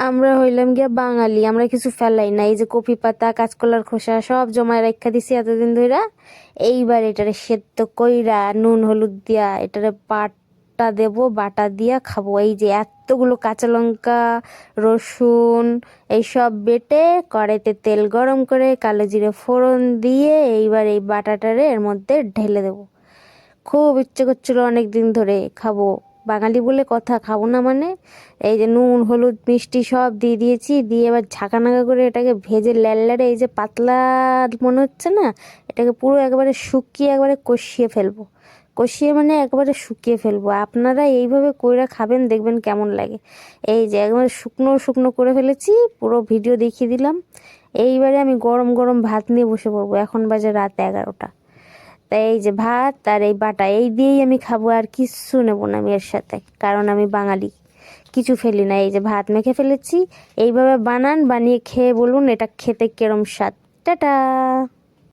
আমরা হইলাম গিয়া বাঙালি, আমরা কিছু ফেলাই না। এই যে কপি পাতা, কাঁচকলার খোসা সব জমায় রাখা দিছি এতদিন ধইরা। এইবার এটারে সেদ্ধ কইরা নুন হলুদ দিয়া এটারে বাটা দেব, বাটা দিয়া খাবো। এই যে এতগুলো কাঁচা লঙ্কা, রসুন এইসব বেটে কড়াইতে তেল গরম করে কালো জিরে ফোড়ন দিয়ে এইবার এই বাটাটারে এর মধ্যে ঢেলে দেব। খুব ইচ্ছে করছিল অনেক দিন ধরে খাবো, বাঙালি বলে কথা, খাবো না মানে। এই যে নুন হলুদ মিষ্টি সব দিয়ে দিয়েছি, দিয়ে এবার ঝাঁকানাকা করে এটাকে ভেজে ল্যাড়ে এই যে পাতলা মনে হচ্ছে না, এটাকে পুরো একবারে শুকিয়ে একবারে কষিয়ে ফেলবো। কষিয়ে মানে একবারে শুকিয়ে ফেলবো। আপনারা এইভাবে কইরা খাবেন, দেখবেন কেমন লাগে। এই যে একবারে শুকনো শুকনো করে ফেলেছি, পুরো ভিডিও দেখিয়ে দিলাম। এইবারে আমি গরম গরম ভাত নিয়ে বসে পড়বো। এখন বাজে রাত 11টা। তাই এই যে ভাত আর এই বাটা এই দিয়েই আমি খাবো, আর কিচ্ছু নেবো না আমি এর সাথে, কারণ আমি বাঙালি, কিছু ফেলি না। এই যে ভাত মেখে ফেলেছি। এইভাবে বানান, বানিয়ে খেয়ে বলুন এটা খেতে কেরম স্বাদ। টাটা।